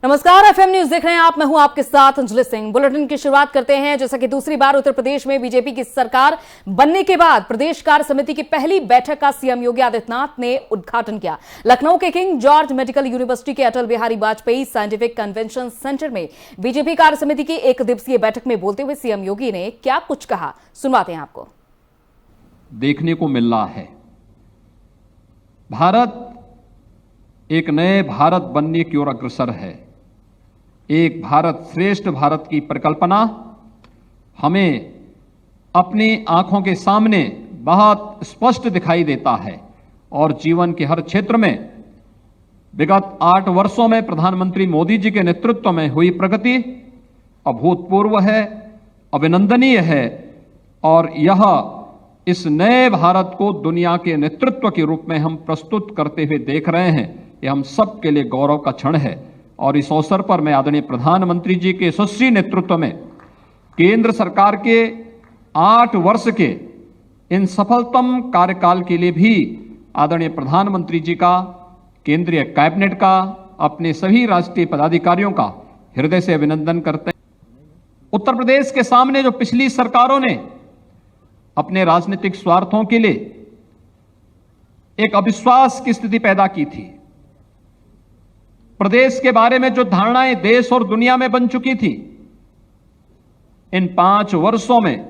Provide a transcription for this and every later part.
नमस्कार, FM news देख रहे हैं आप। मैं हूं आपके साथ अंजलि सिंह। बुलेटिन की शुरुआत करते हैं। जैसा कि दूसरी बार उत्तर प्रदेश में बीजेपी की सरकार बनने के बाद प्रदेश कार्य समिति की पहली बैठक का सीएम योगी आदित्यनाथ ने उद्घाटन किया। लखनऊ के किंग जॉर्ज मेडिकल यूनिवर्सिटी के Atal Bihari Vajpayee scientific convention centre में बीजेपी कार्य समिति की एक दिवसीय बैठक में बोलते हुए सीएम योगी ने क्या कुछ कहा, सुनवाते हैं आपको। देखने को मिल रहा है, भारत एक नए भारत बनने की ओर अग्रसर है। एक भारत श्रेष्ठ भारत की परिकल्पना हमें अपनी आंखों के सामने बहुत स्पष्ट दिखाई देता है और जीवन के हर क्षेत्र में विगत 8 वर्षों में प्रधानमंत्री मोदी जी के नेतृत्व में हुई प्रगति अभूतपूर्व है, अभिनंदनीय है और यह इस नए भारत को दुनिया के नेतृत्व के रूप में हम प्रस्तुत करते हुए देख रहे हैं। यह हम सब के लिए गौरव का क्षण है और इस अवसर पर मैं आदरणीय प्रधानमंत्री जी के यशस्वी नेतृत्व में केंद्र सरकार के 8 वर्ष के इन सफलतम कार्यकाल के लिए भी आदरणीय प्रधानमंत्री जी का, केंद्रीय कैबिनेट का, अपने सभी राष्ट्रीय पदाधिकारियों का हृदय से अभिनंदन करते हैं। उत्तर प्रदेश के सामने जो पिछली सरकारों ने अपने राजनीतिक स्वार्थों के लिए एक अविश्वास की स्थिति पैदा की थी, प्रदेश के बारे में जो धारणाएं देश और दुनिया में बन चुकी थी, इन 5 वर्षों में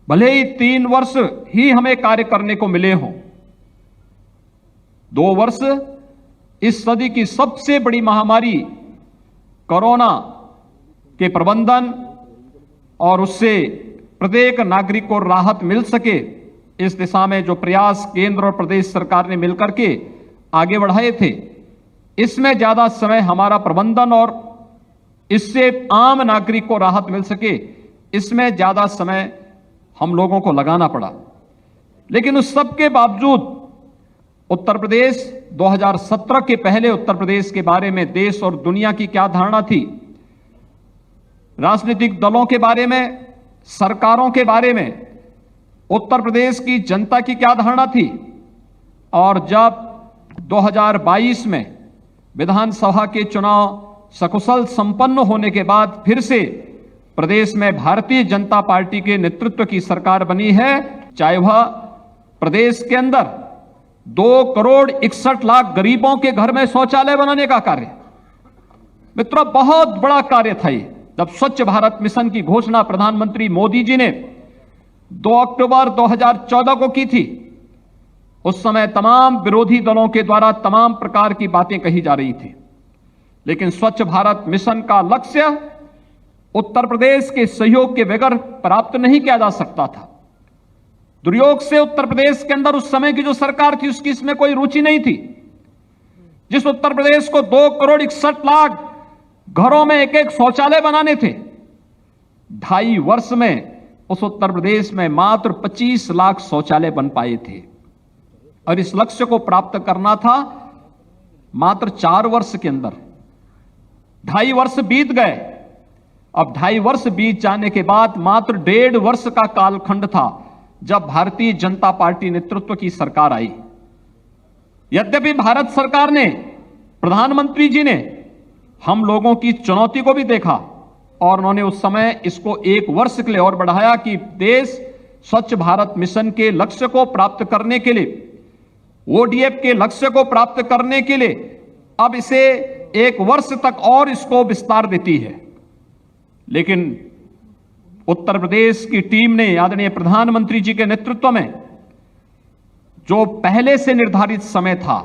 भले ही 3 वर्ष ही हमें कार्य करने को मिले हों, 2 वर्ष इस सदी की सबसे बड़ी महामारी कोरोना के प्रबंधन और उससे प्रत्येक नागरिक को राहत मिल सके, इस दिशा में जो प्रयास केंद्र और प्रदेश सरकार ने मिलकर के आगे बढ़ाए थे, इसमें ज्यादा समय हमारा प्रबंधन और इससे आम नागरिक को राहत मिल सके, इसमें ज्यादा समय हम लोगों को लगाना पड़ा। लेकिन उस सब के बावजूद उत्तर प्रदेश 2017 के पहले उत्तर प्रदेश के बारे में देश और दुनिया की क्या धारणा थी, राजनीतिक दलों के बारे में, सरकारों के बारे में, उत्तर प्रदेश की जनता की क्या धारणा थी, और जब 2022 में विधानसभा के चुनाव सकुशल संपन्न होने के बाद फिर से प्रदेश में भारतीय जनता पार्टी के नेतृत्व की सरकार बनी है, चाहे वह प्रदेश के अंदर 2,61,00,000 गरीबों के घर में शौचालय बनाने का कार्य, मित्रों बहुत बड़ा कार्य था ये। जब स्वच्छ भारत मिशन की घोषणा प्रधानमंत्री मोदी जी ने 2 अक्टूबर 2014 को की थी, उस समय तमाम विरोधी दलों के द्वारा तमाम प्रकार की बातें कही जा रही थी, लेकिन स्वच्छ भारत मिशन का लक्ष्य उत्तर प्रदेश के सहयोग के बगैर प्राप्त नहीं किया जा सकता था। दुर्योग से उत्तर प्रदेश के अंदर उस समय की जो सरकार थी उसकी इसमें कोई रुचि नहीं थी। जिस उत्तर प्रदेश को 2,61,00,000 घरों में एक शौचालय बनाने थे, 2.5 वर्ष में उस उत्तर प्रदेश में मात्र 25 लाख शौचालय बन पाए थे और इस लक्ष्य को प्राप्त करना था मात्र 4 वर्ष के अंदर। 2.5 वर्ष बीत गए। अब 2.5 वर्ष बीत जाने के बाद मात्र 1.5 वर्ष का कालखंड था जब भारतीय जनता पार्टी नेतृत्व की सरकार आई। यद्यपि भारत सरकार ने, प्रधानमंत्री जी ने हम लोगों की चुनौती को भी देखा और उन्होंने उस समय इसको 1 वर्ष के लिए और बढ़ाया कि देश स्वच्छ भारत मिशन के लक्ष्य को प्राप्त करने के लिए, ओडीएफ के लक्ष्य को प्राप्त करने के लिए अब इसे 1 वर्ष तक और इसको विस्तार देती है। लेकिन उत्तर प्रदेश की टीम ने आदरणीय प्रधानमंत्री जी के नेतृत्व में जो पहले से निर्धारित समय था,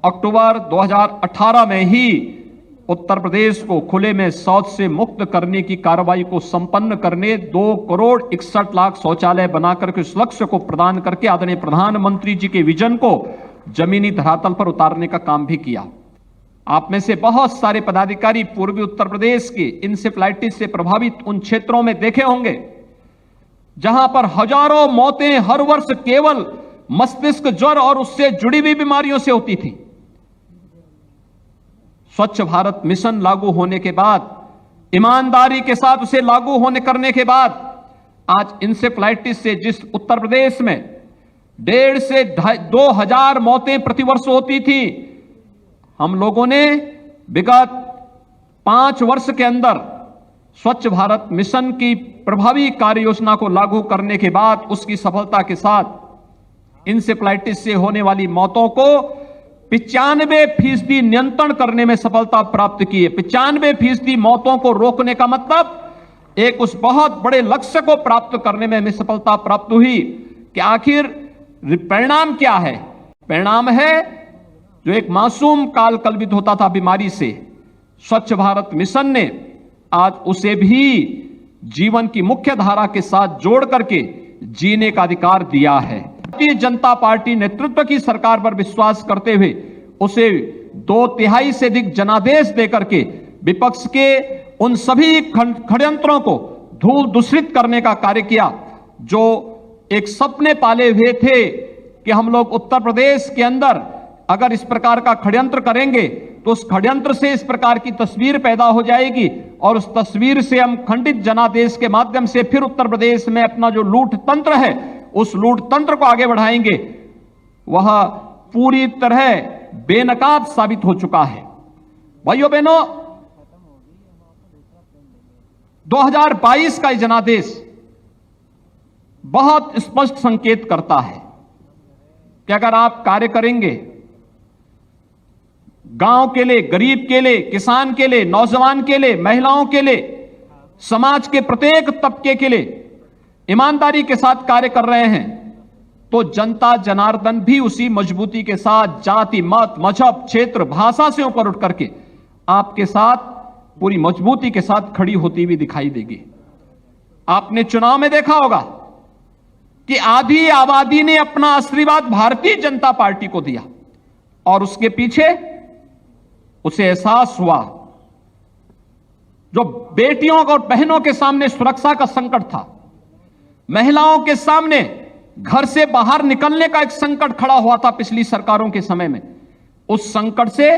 अक्टूबर 2018 में ही उत्तर प्रदेश को खुले में शौच से मुक्त करने की कार्रवाई को संपन्न करने 2,61,00,000 शौचालय बनाकर के उस लक्ष्य को प्रदान करके आदरणीय प्रधानमंत्री जी के विजन को जमीनी धरातल पर उतारने का काम भी किया। आप में से बहुत सारे पदाधिकारी पूर्वी उत्तर प्रदेश के इंसेफ्लाइटिस से प्रभावित उन क्षेत्रों में देखे होंगे जहां पर हजारों मौतें हर वर्ष केवल मस्तिष्क ज्वर और उससे जुड़ी हुई बीमारियों से होती थी। स्वच्छ भारत मिशन लागू होने के बाद, ईमानदारी के साथ उसे लागू होने करने के बाद आज इंसेफ्लाइटिस से जिस उत्तर प्रदेश में 1,500 से 2,000 मौतें प्रतिवर्ष होती थी, हम लोगों ने विगत 5 वर्ष के अंदर स्वच्छ भारत मिशन की प्रभावी कार्य योजना को लागू करने के बाद उसकी सफलता के साथ इंसेफ्लाइटिस से होने वाली मौतों को 95% नियंत्रण करने में सफलता प्राप्त की है। 95% मौतों को रोकने का मतलब एक उस बहुत बड़े लक्ष्य को प्राप्त करने में हमें सफलता प्राप्त हुई कि आखिर परिणाम क्या है। परिणाम है जो एक मासूम काल कल्पित होता था बीमारी से, स्वच्छ भारत मिशन ने आज उसे भी जीवन की मुख्य धारा के साथ जोड़ करके जीने का अधिकार दिया है। भारतीय जनता पार्टी नेतृत्व की सरकार पर विश्वास करते हुए उसे 2/3 से अधिक जनादेश देकर के विपक्ष के उन सभी षड्यंत्रों को धूल दूषित करने का कार्य किया जो एक सपने पाले हुए थे कि हम लोग उत्तर प्रदेश के अंदर अगर इस प्रकार का षड्यंत्र करेंगे तो उस षड्यंत्र से इस प्रकार की तस्वीर पैदा हो जाएगी और उस तस्वीर से हम खंडित जनादेश के माध्यम से फिर उत्तर प्रदेश में अपना जो लूट तंत्र है उस लूट तंत्र को आगे बढ़ाएंगे। वह पूरी तरह बेनकाब साबित हो चुका है। भाइयों बहनों, 2022 का जनादेश बहुत स्पष्ट संकेत करता है कि अगर आप कार्य करेंगे गांव के लिए, गरीब के लिए, किसान के लिए, नौजवान के लिए, महिलाओं के लिए, समाज के प्रत्येक तबके के लिए ईमानदारी के साथ कार्य कर रहे हैं तो जनता जनार्दन भी उसी मजबूती के साथ जाति, मत, मजहब, क्षेत्र, भाषा से ऊपर उठ करके आपके साथ पूरी मजबूती के साथ खड़ी होती हुई दिखाई देगी। आपने चुनाव में देखा होगा कि आधी आबादी ने अपना आशीर्वाद भारतीय जनता पार्टी को दिया और उसके पीछे उसे एहसास हुआ जो बेटियों और बहनों के सामने सुरक्षा का संकट था, महिलाओं के सामने घर से बाहर निकलने का एक संकट खड़ा हुआ था पिछली सरकारों के समय में, उस संकट से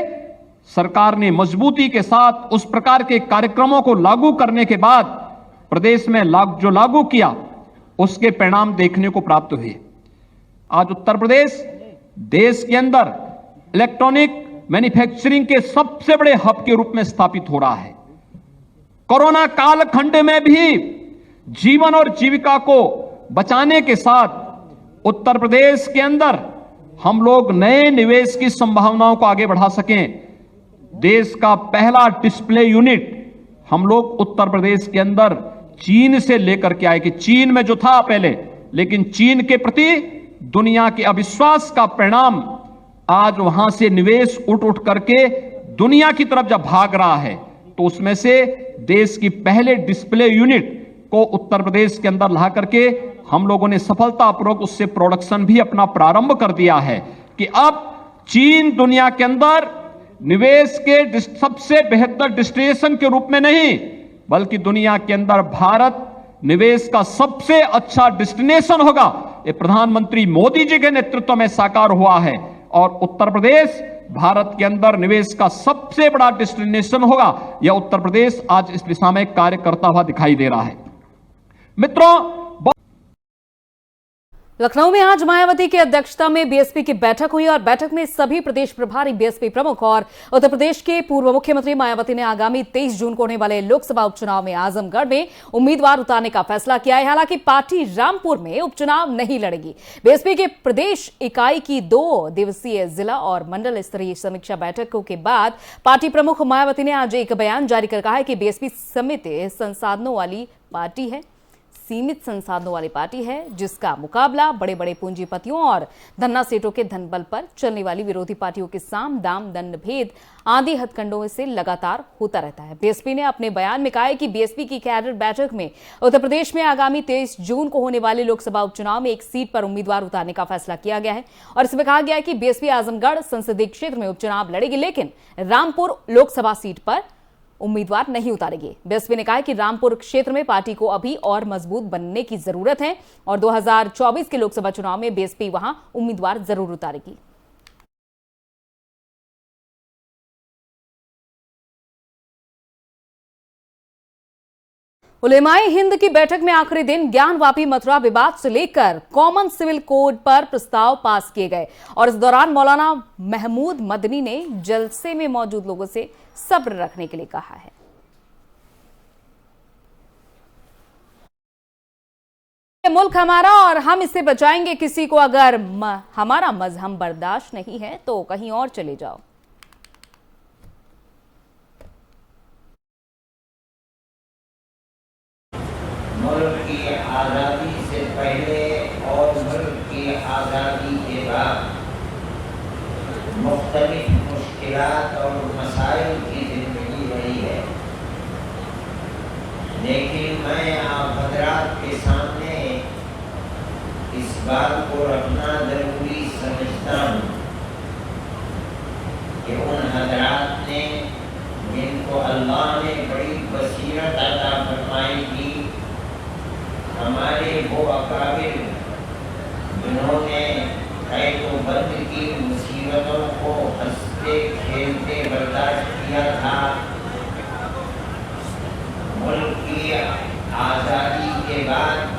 सरकार ने मजबूती के साथ उस प्रकार के कार्यक्रमों को लागू करने के बाद प्रदेश में जो लागू किया उसके परिणाम देखने को प्राप्त हुए। आज उत्तर प्रदेश देश के अंदर इलेक्ट्रॉनिक मैन्युफैक्चरिंग के सबसे बड़े हब के रूप में स्थापित हो रहा है। कोरोना कालखंड में भी जीवन और जीविका को बचाने के साथ उत्तर प्रदेश के अंदर हम लोग नए निवेश की संभावनाओं को आगे बढ़ा सकें। देश का पहला डिस्प्ले यूनिट हम लोग उत्तर प्रदेश के अंदर चीन से लेकर के आए कि चीन में जो था पहले, लेकिन चीन के प्रति दुनिया के अविश्वास का परिणाम आज वहां से निवेश उठ करके दुनिया की तरफ जब भाग रहा है तो उसमें से देश की पहले डिस्प्ले यूनिट को उत्तर प्रदेश के अंदर ला करके हम लोगों ने सफलतापूर्वक उससे प्रोडक्शन भी अपना प्रारंभ कर दिया है कि अब चीन दुनिया के अंदर निवेश के सबसे बेहतर डेस्टिनेशन के रूप में नहीं बल्कि दुनिया के अंदर भारत निवेश का सबसे अच्छा डेस्टिनेशन होगा। ये प्रधानमंत्री मोदी जी के नेतृत्व में साकार हुआ है और उत्तर प्रदेश भारत के अंदर निवेश का सबसे बड़ा डेस्टिनेशन होगा। यह उत्तर प्रदेश आज इस दिशा में कार्य करता हुआ दिखाई दे रहा है। मित्रों, लखनऊ में आज मायावती की अध्यक्षता में बीएसपी की बैठक हुई और बैठक में सभी प्रदेश प्रभारी बीएसपी प्रमुख और उत्तर प्रदेश के पूर्व मुख्यमंत्री मायावती ने आगामी 23 जून को होने वाले लोकसभा उपचुनाव में आजमगढ़ में उम्मीदवार उतारने का फैसला किया है। हालांकि पार्टी रामपुर में उपचुनाव नहीं लड़ेगी। बीएसपी के प्रदेश इकाई की 2 दिवसीय जिला और मंडल स्तरीय समीक्षा बैठकों के बाद पार्टी प्रमुख मायावती ने आज एक बयान जारी कर कहा है कि बीएसपी सीमित संसाधनों वाली पार्टी है जिसका मुकाबला बड़े बड़े पूंजीपतियों और धन्ना सेठों के धनबल पर चलने वाली विरोधी पार्टियों के साम दाम दंड भेद आदि हथकंडों से लगातार होता रहता है। बीएसपी ने अपने बयान में कहा है कि बीएसपी की कैडर बैठक में उत्तर प्रदेश में आगामी 23 जून को होने वाले लोकसभा उपचुनाव में एक सीट पर उम्मीदवार उतारने का फैसला किया गया है और इसमें कहा गया है कि बीएसपी आजमगढ़ संसदीय क्षेत्र में उपचुनाव लड़ेगी लेकिन रामपुर लोकसभा सीट पर उम्मीदवार नहीं उतारेगी। बीएसपी ने कहा है कि रामपुर क्षेत्र में पार्टी को अभी और मजबूत बनने की जरूरत है और 2024 के लोकसभा चुनाव में बीएसपी वहां उम्मीदवार जरूर उतारेगी। उलेमाए हिंद की बैठक में आखिरी दिन ज्ञानवापी मथुरा विवाद से लेकर कॉमन सिविल कोड पर प्रस्ताव पास किए गए और इस दौरान मौलाना महमूद मदनी ने जलसे में मौजूद लोगों से सब्र रखने के लिए कहा है। मुल्क हमारा और हम इसे बचाएंगे, किसी को अगर हमारा मजहब बर्दाश्त नहीं है तो कहीं और चले जाओ। मुल्क की आज़ादी से पहले और मुल्क की आज़ादी के बाद मुख्तलिफ मुश्किलात और मसाइल की ज़िंदगी रही है, लेकिन मैं आप हज़रात के सामने इस बात को रखना ज़रूरी समझता हूँ कि उन हज़रात ने जिनको अल्लाह ने बड़ी बसीरत अता फरमाई थी, हमारे वो अकाबिर जिन्होंने कैद-ओ-बंद की मुसीबतों को हंसते खेलते बर्दाश्त किया था, मुल्क की आज़ादी के बाद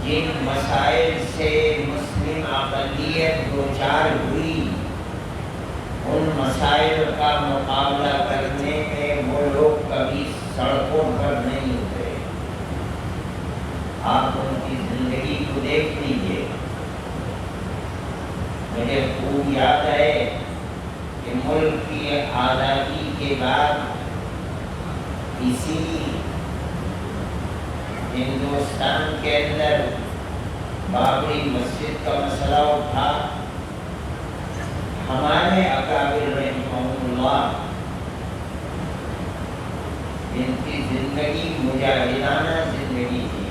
जिन मसाइल से मुस्लिम अक़लियत दोचार हुई, उन मसाइल का मुकाबला करने में वो लोग कभी सड़कों पर नहीं उतरे। आप उनकी जिंदगी को देख लीजिए। मुझे खूब याद है कि मुल्क की आज़ादी के बाद इसी हिंदुस्तान के अंदर बाबरी मस्जिद का मसला उठा। हमारे अकाबिर रहमहुल्लाह इनकी जिंदगी मुजाहिदाना जिंदगी थी।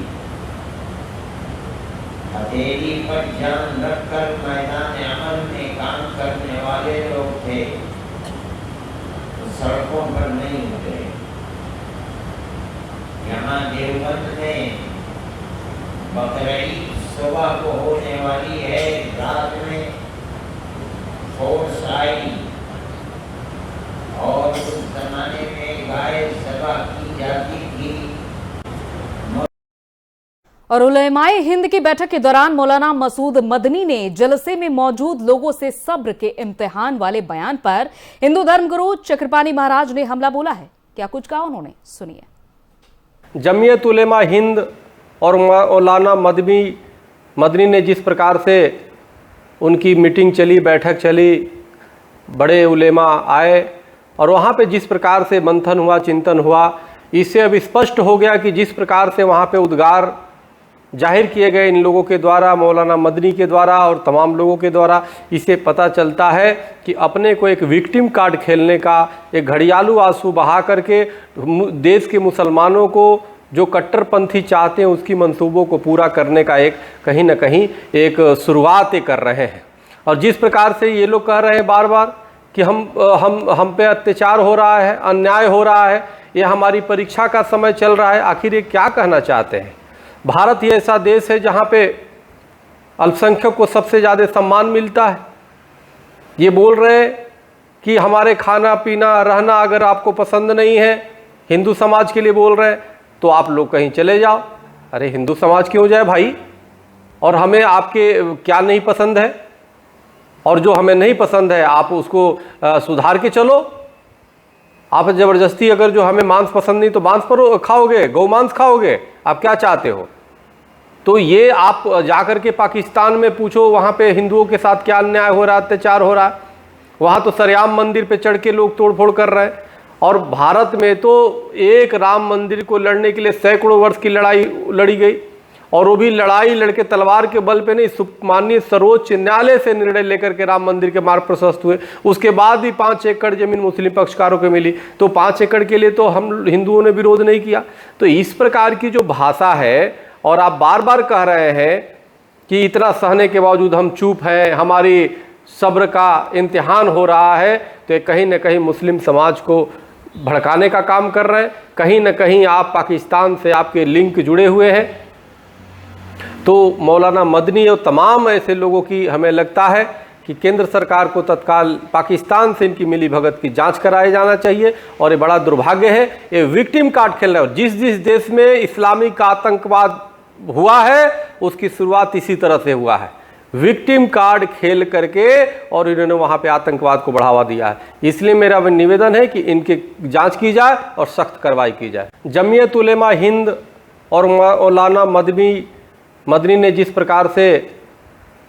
हथेली पर जान रखकर मैदान अमल में काम करने वाले लोग थे, तो सड़कों पर नहीं उतरे। यहाँ देवबंद में बकरीद सुबह को होने वाली है, रात में फोर्स आई और उस जमाने में गाय ज़बह की जाती थी। और उलेमाए हिंद की बैठक के दौरान मौलाना मसूद मदनी ने जलसे में मौजूद लोगों से सब्र के इम्तिहान वाले बयान पर हिंदू धर्मगुरु चक्रपाणी महाराज ने हमला बोला है। क्या कुछ कहा उन्होंने, सुनिए। जमीयत उलेमा हिंद और मौलाना मदनी ने जिस प्रकार से उनकी मीटिंग चली, बैठक चली, बड़े उलेमा आए और वहाँ पे जिस प्रकार से मंथन हुआ, चिंतन हुआ, इससे अब स्पष्ट हो गया कि जिस प्रकार से वहाँ पे उद्गार जाहिर किए गए इन लोगों के द्वारा, मौलाना मदनी के द्वारा और तमाम लोगों के द्वारा, इससे पता चलता है कि अपने को एक विक्टिम कार्ड खेलने का, एक घड़ियालू आंसू बहा करके देश के मुसलमानों को जो कट्टरपंथी चाहते हैं उसकी मंसूबों को पूरा करने का एक कहीं ना कहीं एक शुरुआत कर रहे हैं। और जिस प्रकार से ये लोग कह रहे हैं बार बार कि हम पे अत्याचार हो रहा है, अन्याय हो रहा है, ये हमारी परीक्षा का समय चल रहा है, आखिर ये क्या कहना चाहते हैं? भारत ये ऐसा देश है जहाँ पे अल्पसंख्यक को सबसे ज़्यादा सम्मान मिलता है। ये बोल रहे हैं कि हमारे खाना पीना रहना अगर आपको पसंद नहीं है, हिंदू समाज के लिए बोल रहे हैं, तो आप लोग कहीं चले जाओ। अरे हिंदू समाज क्यों जाए भाई? और हमें आपके क्या नहीं पसंद है? और जो हमें नहीं पसंद है आप उसको सुधार के चलो। आप ज़बरदस्ती अगर जो हमें मांस पसंद नहीं तो मांस पर खाओगे, गौ मांस खाओगे, आप क्या चाहते हो? तो ये आप जाकर के पाकिस्तान में पूछो, वहाँ पे हिंदुओं के साथ क्या अन्याय हो रहा है, अत्याचार हो रहा है। वहाँ तो सरेआम मंदिर पे चढ़ के लोग तोड़फोड़ कर रहे हैं। और भारत में तो एक राम मंदिर को लड़ने के लिए सैकड़ों वर्ष की लड़ाई लड़ी गई, और वो भी लड़ाई लड़के तलवार के बल पे नहीं, माननीय सर्वोच्च न्यायालय से निर्णय लेकर के राम मंदिर के मार्ग प्रशस्त हुए। उसके बाद भी 5 एकड़ जमीन मुस्लिम पक्षकारों को मिली, तो 5 एकड़ के लिए तो हम हिंदुओं ने विरोध नहीं किया। तो इस प्रकार की जो भाषा है, और आप बार बार कह रहे हैं कि इतना सहने के बावजूद हम चुप हैं, हमारी सब्र का इम्तिहान हो रहा है, तो ये कहीं ना कहीं मुस्लिम समाज को भड़काने का काम कर रहे हैं। कहीं ना कहीं आप पाकिस्तान से आपके लिंक जुड़े हुए हैं। तो मौलाना मदनी और तमाम ऐसे लोगों की हमें लगता है कि केंद्र सरकार को तत्काल पाकिस्तान से इनकी मिली भगत की जांच कराया जाना चाहिए। और ये बड़ा दुर्भाग्य है, ये विक्टिम कार्ड खेल रहे हो। जिस जिस देश में इस्लामिक आतंकवाद हुआ है उसकी शुरुआत इसी तरह से हुआ है, विक्टिम कार्ड खेल करके, और इन्होंने वहां पे आतंकवाद को बढ़ावा दिया है। इसलिए मेरा निवेदन है कि इनकी जांच की जाए और सख्त कार्रवाई की जाए। जमीयत उलेमा हिंद और मौलाना मदनी ने जिस प्रकार से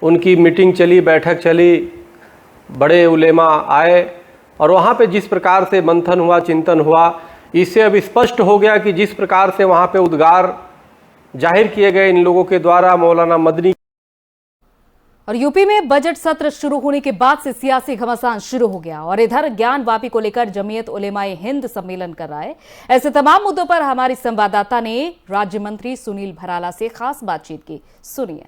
उनकी मीटिंग चली, बैठक चली, बड़े उलेमा आए और वहाँ पे जिस प्रकार से मंथन हुआ, चिंतन हुआ, इससे अब स्पष्ट हो गया कि जिस प्रकार से वहाँ पे उद्गार जाहिर किए गए इन लोगों के द्वारा मौलाना मदनी। और यूपी में बजट सत्र शुरू होने के बाद से सियासी घमासान शुरू हो गया और इधर ज्ञानवापी को लेकर जमीयत उलेमाए हिंद सम्मेलन कर रहा है। ऐसे तमाम मुद्दों पर हमारी संवाददाता ने राज्य मंत्री सुनील भराला से खास बातचीत की, सुनिए।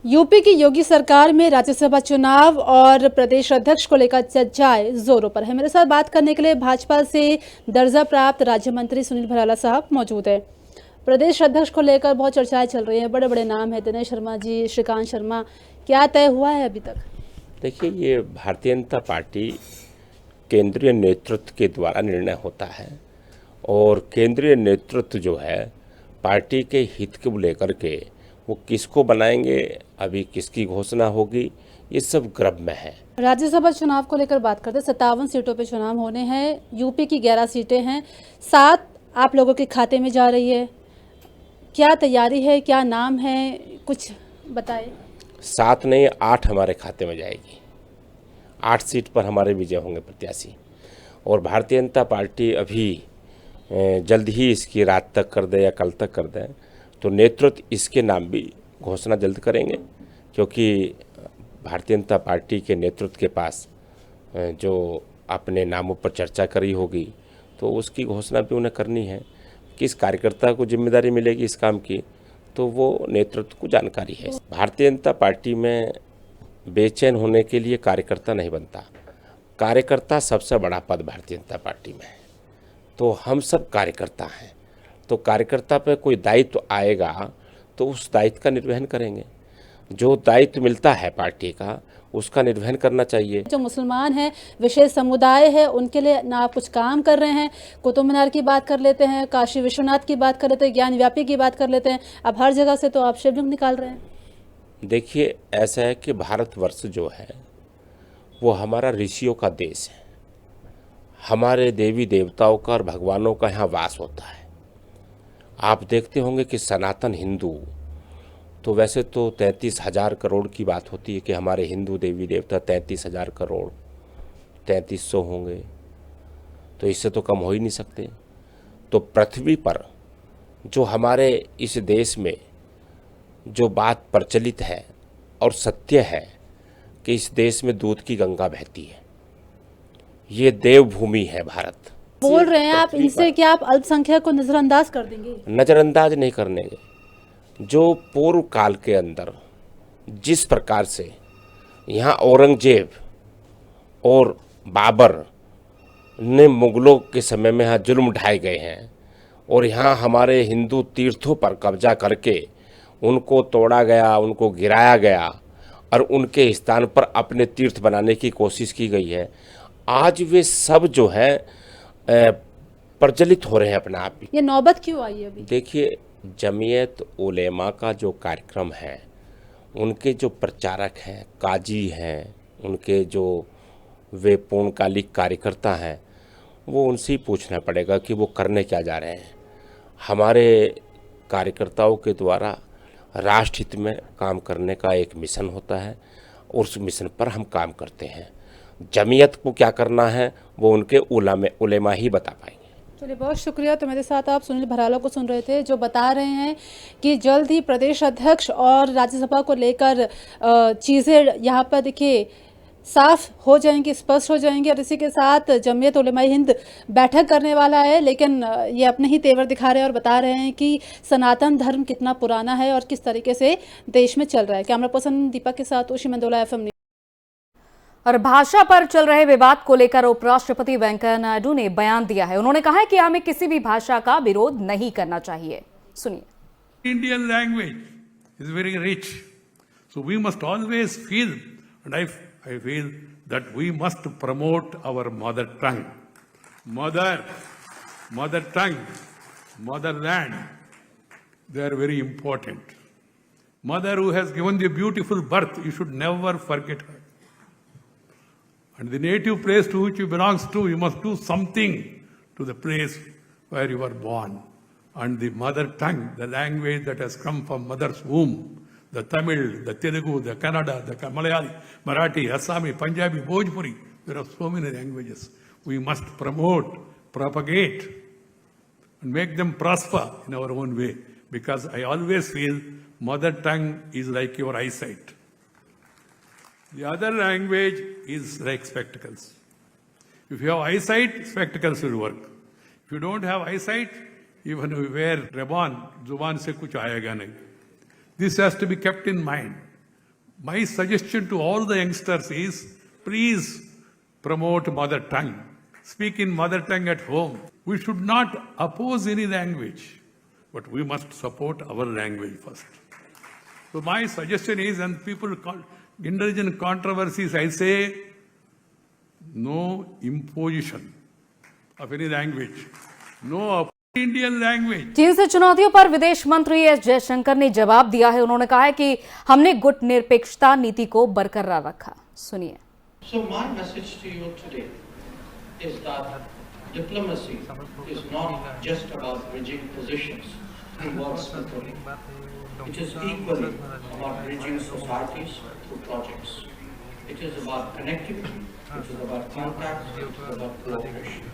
यूपी की योगी सरकार में राज्यसभा चुनाव और प्रदेश अध्यक्ष को लेकर चर्चाएं जोरों पर है। मेरे साथ बात करने के लिए भाजपा से दर्जा प्राप्त राज्य मंत्री सुनील भराला साहब मौजूद है। प्रदेश अध्यक्ष को लेकर बहुत चर्चाएं चल रही हैं, बड़े बड़े नाम हैं, दिनेश शर्मा जी, श्रीकांत शर्मा, क्या तय हुआ है अभी तक? देखिए, ये भारतीय जनता पार्टी केंद्रीय नेतृत्व के द्वारा निर्णय होता है और केंद्रीय नेतृत्व जो है पार्टी के हित को लेकर के वो किसको बनाएंगे, अभी किसकी घोषणा होगी, ये सब गर्भ में है। राज्यसभा चुनाव को लेकर बात करते हैं, 57 सीटों पे चुनाव होने हैं, यूपी की 11 सीटें हैं, 7 आप लोगों के खाते में जा रही है, क्या तैयारी है, क्या नाम है, कुछ बताएं। 7 नहीं 8 हमारे खाते में जाएगी। 8 सीट पर हमारे विजय होंगे प्रत्याशी। और भारतीय जनता पार्टी अभी जल्द ही इसकी रात तक कर दे या कल तक कर दे तो नेतृत्व इसके नाम भी घोषणा जल्द करेंगे, क्योंकि भारतीय जनता पार्टी के नेतृत्व के पास जो अपने नामों पर चर्चा करी होगी तो उसकी घोषणा भी उन्हें करनी है। किस कार्यकर्ता को जिम्मेदारी मिलेगी इस काम की, तो वो नेतृत्व को जानकारी है। भारतीय जनता पार्टी में बेचैन होने के लिए कार्यकर्ता नहीं बनता, कार्यकर्ता सबसे बड़ा पद भारतीय जनता पार्टी में है। तो हम सब कार्यकर्ता हैं, तो कार्यकर्ता पे कोई दायित्व आएगा तो उस दायित्व का निर्वहन करेंगे। जो दायित्व मिलता है पार्टी का उसका निर्वहन करना चाहिए। जो मुसलमान हैं, विशेष समुदाय है, उनके लिए ना आप कुछ काम कर रहे हैं। कुतुब मीनार की बात कर लेते हैं, काशी विश्वनाथ की बात कर लेते हैं, ज्ञानव्यापी की बात कर लेते हैं, अब हर जगह से तो आप शिवलिंग निकाल रहे हैं। देखिए, ऐसा है कि भारतवर्ष जो है वो हमारा ऋषियों का देश है, हमारे देवी देवताओं का और भगवानों का यहाँ वास होता है। आप देखते होंगे कि सनातन हिंदू तो वैसे तो 33,000 करोड़ की बात होती है कि हमारे हिंदू देवी देवता 33,000 करोड़ 3300 होंगे, तो इससे तो कम हो ही नहीं सकते। तो पृथ्वी पर जो हमारे इस देश में जो बात प्रचलित है और सत्य है कि इस देश में दूध की गंगा बहती है, ये देवभूमि है भारत। बोल रहे हैं आप इनसे कि आप अल्पसंख्यक को नजरअंदाज कर देंगे? नजरअंदाज नहीं करने। जो पूर्व काल के अंदर जिस प्रकार से यहाँ औरंगजेब और बाबर ने मुगलों के समय में यहाँ जुल्म ढाए गए हैं और यहाँ हमारे हिंदू तीर्थों पर कब्जा करके उनको तोड़ा गया, उनको गिराया गया और उनके स्थान पर अपने तीर्थ बनाने की कोशिश की गई है, आज वे सब जो है प्रचलित हो रहे हैं अपने आप ही। ये नौबत क्यों आई है अभी? देखिए, जमीयत उलेमा का जो कार्यक्रम है, उनके जो प्रचारक हैं, काजी हैं, उनके जो वे पूर्णकालिक कार्यकर्ता हैं, वो उनसे ही पूछना पड़ेगा कि वो करने क्या जा रहे हैं। हमारे कार्यकर्ताओं के द्वारा राष्ट्र हित में काम करने का एक मिशन होता है और उस मिशन पर हम काम करते हैं। जमीयत को क्या करना है वो उनके उलेमा ही बता पाएंगे। चलिए, बहुत शुक्रिया। तो मेरे साथ आप सुनील भराला को सुन रहे थे, जो बता रहे हैं कि जल्द ही प्रदेश अध्यक्ष और राज्यसभा को लेकर चीज़ें यहाँ पर देखिए साफ हो जाएंगी, स्पष्ट हो जाएंगी। और इसी के साथ जमीयत उलेमाए हिंद बैठक करने वाला है, लेकिन ये अपने ही तेवर दिखा रहे हैं और बता रहे हैं कि सनातन धर्म कितना पुराना है और किस तरीके से देश में चल रहा है। कैमरा पर्सन दीपक के साथ उशी मंदोला, FM। और भाषा पर चल रहे विवाद को लेकर उपराष्ट्रपति वेंकैया नायडू ने बयान दिया है। उन्होंने कहा है कि हमें किसी भी भाषा का विरोध नहीं करना चाहिए, सुनिए। Indian language is very rich, so we must always feel, and I feel that we must promote our mother tongue. Mother tongue, motherland, they are very important. Mother who has given you beautiful birth, you should never forget her. And the native place to which you belong to, you must do something to the place where you were born. And the mother tongue, the language that has come from mother's womb, the Tamil, the Telugu, the Kannada, the Malayali, Marathi, Assami, Punjabi, Bhojpuri, there are so many languages. We must promote, propagate, and make them prosper in our own way. Because I always feel mother tongue is like your eyesight. The other language is like spectacles. If you have eyesight, spectacles will work. If you don't have eyesight, even if you wear ribbon, zuban se kuch aayega nahi. This has to be kept in mind. My suggestion to all the youngsters is, please promote mother tongue. Speak in mother tongue at home. We should not oppose any language, but we must support our language first. So my suggestion is, and people indulge in controversies, I say, no imposition of any language. No Indian language. चीन से चुनौतियों पर विदेश मंत्री S Jaishankar ने जवाब दिया है। उन्होंने कहा है कि हमने गुट निरपेक्षता नीति को बरकरार रखा। सुनिए। So my message to you today is that diplomacy is not just about bridging positions towards authority. It is equally about bridging societies through projects. It is about connectivity. It is about contacts. It is about cooperation.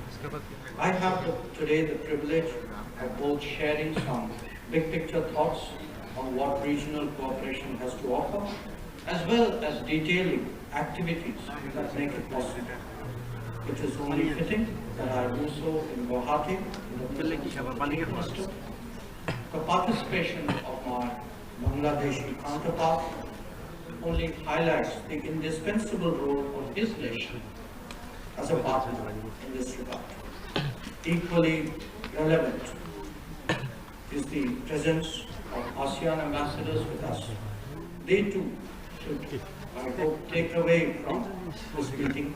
I have today the privilege of both sharing some big picture thoughts on what regional cooperation has to offer, as well as detailing activities that make it possible. It is only fitting that I do so in Guwahati, in the presence of the Chief Minister. The participation of my Bangladeshi counterpart only highlights the indispensable role of his nation as a partner in this regard. Equally relevant is the presence of ASEAN ambassadors with us. They too should, I hope, take away from this meeting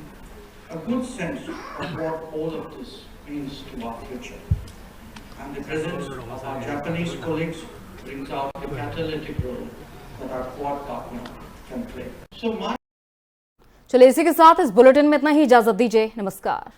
a good sense of what all of this means to our future. And the presence of our Japanese colleagues brings out the catalytic role that our Quad partner can play. So my चलिए इसी के साथ इस bulletin में इतना ही। इजाजत दीजिए। नमस्कार।